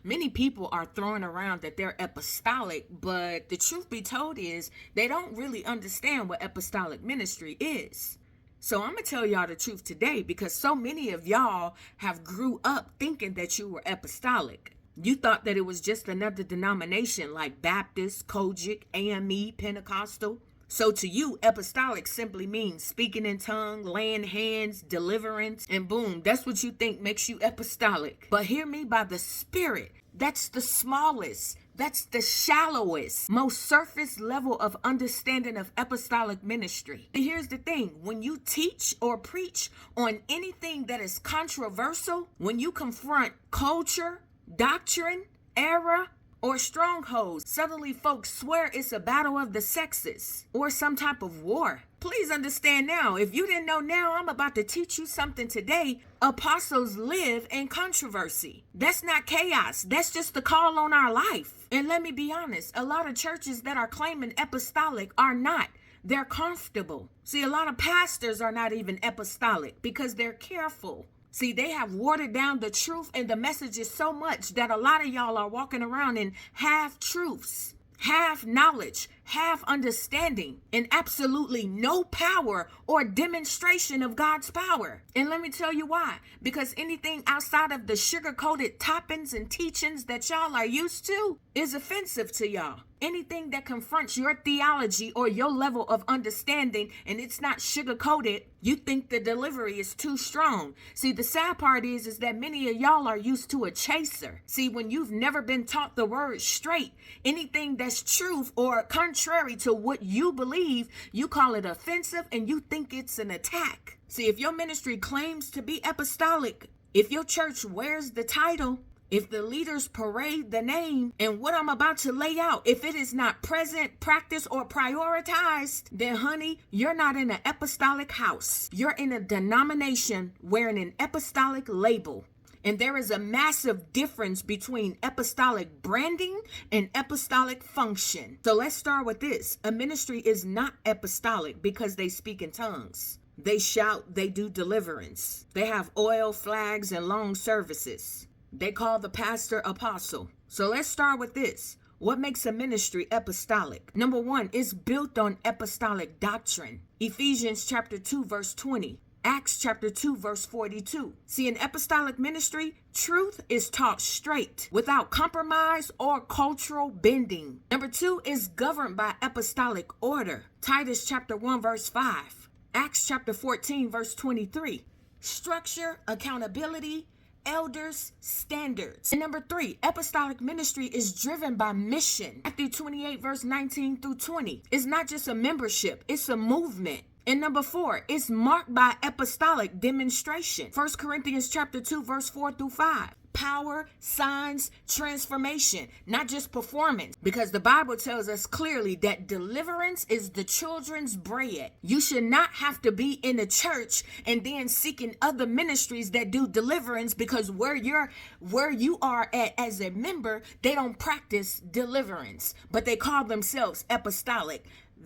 Many people are throwing around that they're apostolic, but the truth be told is they don't really understand what apostolic ministry is. So I'm going to tell y'all the truth today, because so many of y'all have grew up thinking that you were apostolic. You thought that it was just another denomination like Baptist, Kojic, AME, Pentecostal. So to you, apostolic simply means speaking in tongues, laying hands, deliverance, and boom, that's what you think makes you apostolic. But hear me, by the Spirit, that's the smallest, that's the shallowest, most surface level of understanding of apostolic ministry. And here's the thing, when you teach or preach on anything that is controversial, when you confront culture, doctrine, error, or strongholds, suddenly folks swear it's a battle of the sexes or some type of war. Please understand now, if you didn't know now, I'm about to teach you something today. Apostles live in controversy. That's not chaos. That's just the call on our life. And let me be honest, a lot of churches that are claiming apostolic are not. They're comfortable. See, a lot of pastors are not even apostolic because they're careful. See, they have watered down the truth and the messages so much that a lot of y'all are walking around in half truths, half knowledge, half understanding, and absolutely no power or demonstration of God's power. And let me tell you why. Because anything outside of the sugar-coated toppings and teachings that y'all are used to is offensive to y'all. Anything that confronts your theology or your level of understanding and it's not sugar-coated, you think the delivery is too strong. See, the sad part is that many of y'all are used to a chaser. See, when you've never been taught the word straight, anything that's truth or contrary to what you believe, you call it offensive and you think it's an attack. See, if your ministry claims to be apostolic, if your church wears the title, if the leaders parade the name, and what I'm about to lay out, if it is not present, practiced, or prioritized, then honey, you're not in an apostolic house. You're in a denomination wearing an apostolic label. And there is a massive difference between apostolic branding and apostolic function. So let's start with this. A ministry is not apostolic because they speak in tongues. They shout, they do deliverance. They have oil, flags, and long services. They call the pastor apostle. So let's start with this. What makes a ministry apostolic? Number one, it's built on apostolic doctrine. Ephesians chapter 2, verse 20. Acts chapter 2, verse 42. See, in apostolic ministry, truth is taught straight, without compromise or cultural bending. Number two, is governed by apostolic order. Titus chapter 1, verse 5. Acts chapter 14, verse 23. Structure, accountability, elders, standards. And number three, apostolic ministry is driven by mission. Matthew 28, verse 19 through 20. It's not just a membership, it's a movement. And number four, it's marked by apostolic demonstration. 1 Corinthians chapter 2, verse 4 through 5. Power, signs, transformation, not just performance. Because the Bible tells us clearly that deliverance is the children's bread. You should not have to be in a church and then seeking other ministries that do deliverance, because where you are at as a member, they don't practice deliverance, but they call themselves apostolic.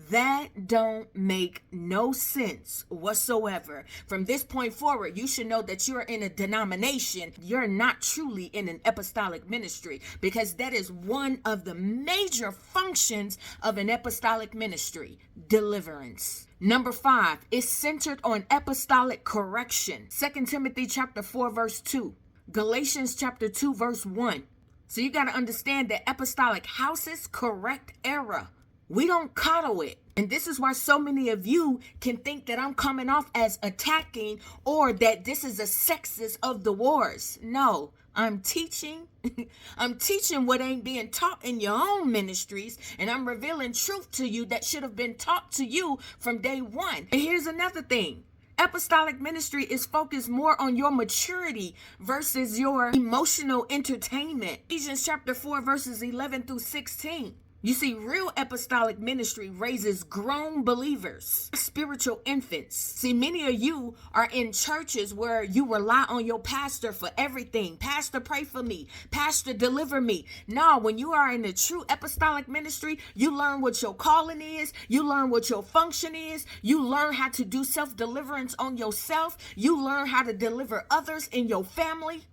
That don't make no sense whatsoever. From this point forward, you should know that you're in a denomination. You're not truly in an apostolic ministry, because that is one of the major functions of an apostolic ministry, deliverance. Number five, is centered on apostolic correction. 2 Timothy chapter 4, verse 2. Galatians chapter 2, verse 1. So you got to understand that apostolic houses correct error. We don't coddle it. And this is why so many of you can think that I'm coming off as attacking or that this is a sexist of the wars. No, I'm teaching. I'm teaching what ain't being taught in your own ministries. And I'm revealing truth to you that should have been taught to you from day one. And here's another thing. Apostolic ministry is focused more on your maturity versus your emotional entertainment. Ephesians chapter 4, verses 11 through 16. You see, real apostolic ministry raises grown believers, spiritual infants. See, many of you are in churches where you rely on your pastor for everything. Pastor, pray for me. Pastor, deliver me. No, when you are in a true apostolic ministry, you learn what your calling is. You learn what your function is. You learn how to do self-deliverance on yourself. You learn how to deliver others in your family.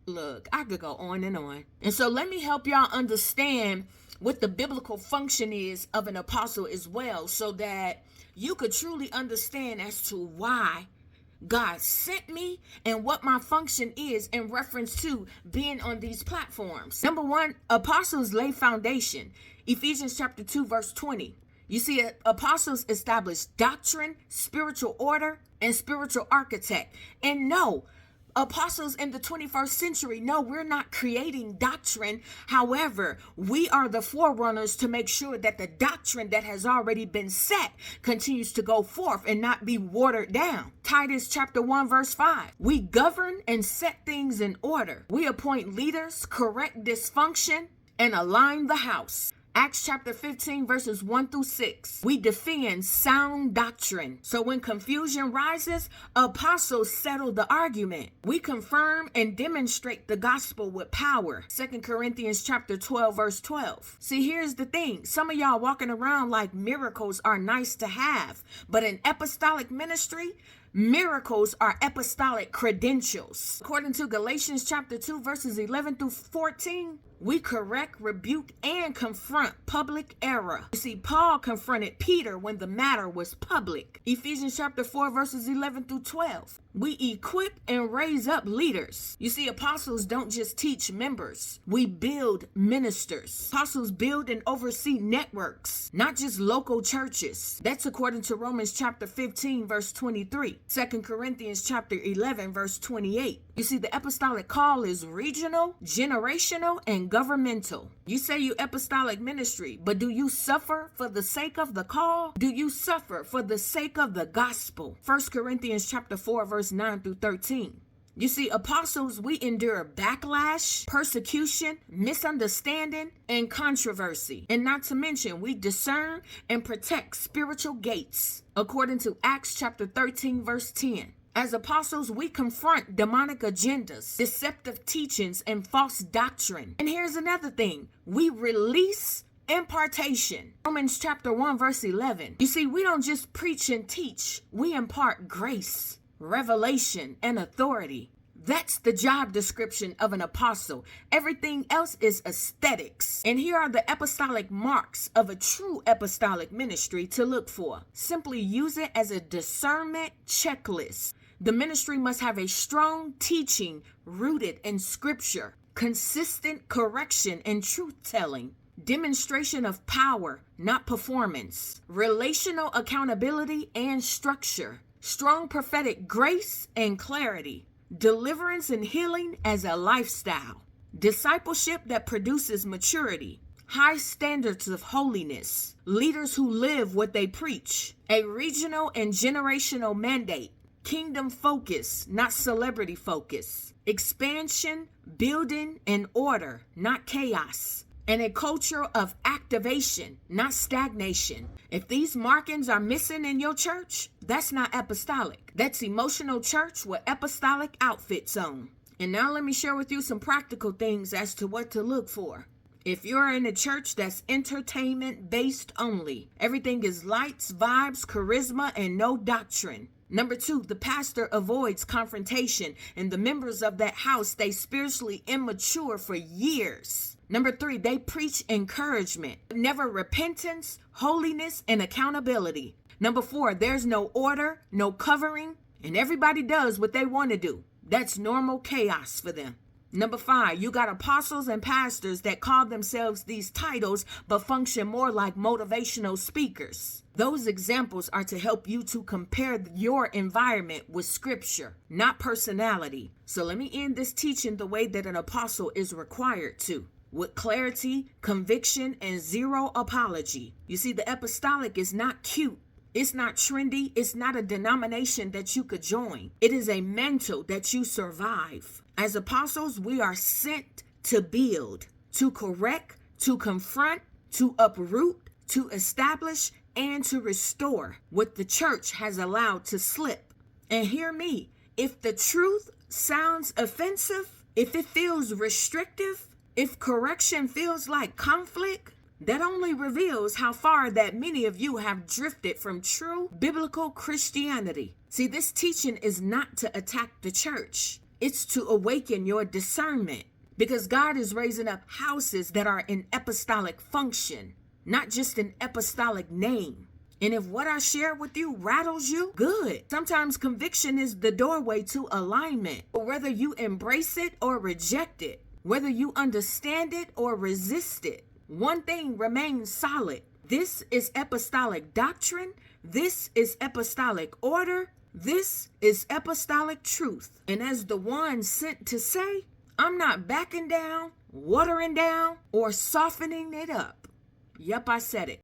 Look, I could go on and on. And so let me help y'all understand what the biblical function is of an apostle as well, so that you could truly understand as to why God sent me and what my function is in reference to being on these platforms. Number one, apostles lay foundation. Ephesians chapter 2, verse 20. You see, apostles establish doctrine, spiritual order, and spiritual architect. And no, apostles in the 21st century, no, we're not creating doctrine. However, we are the forerunners to make sure that the doctrine that has already been set continues to go forth and not be watered down. Titus chapter 1, verse 5. We govern and set things in order. We appoint leaders, correct dysfunction, and align the house. Acts chapter 15, verses 1 through 6. We defend sound doctrine. So when confusion rises, apostles settle the argument. We confirm and demonstrate the gospel with power. 2 Corinthians chapter 12, verse 12. See, here's the thing. Some of y'all walking around like miracles are nice to have. But in apostolic ministry, miracles are apostolic credentials. According to Galatians chapter 2, verses 11 through 14, we correct, rebuke, and confront public error. You see, Paul confronted Peter when the matter was public. Ephesians chapter 4, verses 11 through 12. We equip and raise up leaders. You see, apostles don't just teach members. We build ministers. Apostles build and oversee networks, not just local churches. That's according to Romans chapter 15, verse 23. 2 Corinthians chapter 11, verse 28. You see, the apostolic call is regional, generational, and governmental. You say you apostolic ministry, but do you suffer for the sake of the call? Do you suffer for the sake of the gospel? 1 Corinthians chapter 4, verse 9 through 13. You see, apostles, we endure backlash, persecution, misunderstanding, and controversy. And not to mention, we discern and protect spiritual gates, according to Acts chapter 13, verse 10. As apostles, we confront demonic agendas, deceptive teachings, and false doctrine. And here's another thing. We release impartation. Romans chapter 1, verse 11. You see, we don't just preach and teach. We impart grace, revelation, and authority. That's the job description of an apostle. Everything else is aesthetics. And here are the apostolic marks of a true apostolic ministry to look for. Simply use it as a discernment checklist. The ministry must have a strong teaching rooted in scripture, consistent correction and truth-telling, demonstration of power, not performance, relational accountability and structure, strong prophetic grace and clarity, deliverance and healing as a lifestyle, discipleship that produces maturity, high standards of holiness, leaders who live what they preach, a regional and generational mandate, kingdom focus, not celebrity focus, expansion, building, and order, not chaos, and a culture of activation, not stagnation. If these markings are missing in your church, that's not apostolic. That's emotional church with apostolic outfits on. And now let me share with you some practical things as to what to look for. If you're in a church that's entertainment based only, everything is lights, vibes, charisma, and no doctrine. Number 2, the pastor avoids confrontation and the members of that house stay spiritually immature for years. Number 3, they preach encouragement, never repentance, holiness, and accountability. Number 4, there's no order, no covering, and everybody does what they want to do. That's normal chaos for them. Number 5, you got apostles and pastors that call themselves these titles but function more like motivational speakers. Those examples are to help you to compare your environment with scripture, not personality. So let me end this teaching the way that an apostle is required to, with clarity, conviction, and zero apology. You see, the apostolic is not cute. It's not trendy. It's not a denomination that you could join. It is a mantle that you survive. As apostles, we are sent to build, to correct, to confront, to uproot, to establish, and to restore what the church has allowed to slip. And hear me, if the truth sounds offensive, if it feels restrictive, if correction feels like conflict, that only reveals how far that many of you have drifted from true biblical Christianity. See, this teaching is not to attack the church. It's to awaken your discernment, because God is raising up houses that are in apostolic function, not just an apostolic name. And if what I share with you rattles you, good. Sometimes conviction is the doorway to alignment. But whether you embrace it or reject it, whether you understand it or resist it, one thing remains solid. This is apostolic doctrine. This is apostolic order. This is apostolic truth. And as the one sent to say, I'm not backing down, watering down, or softening it up. Yep, I said it.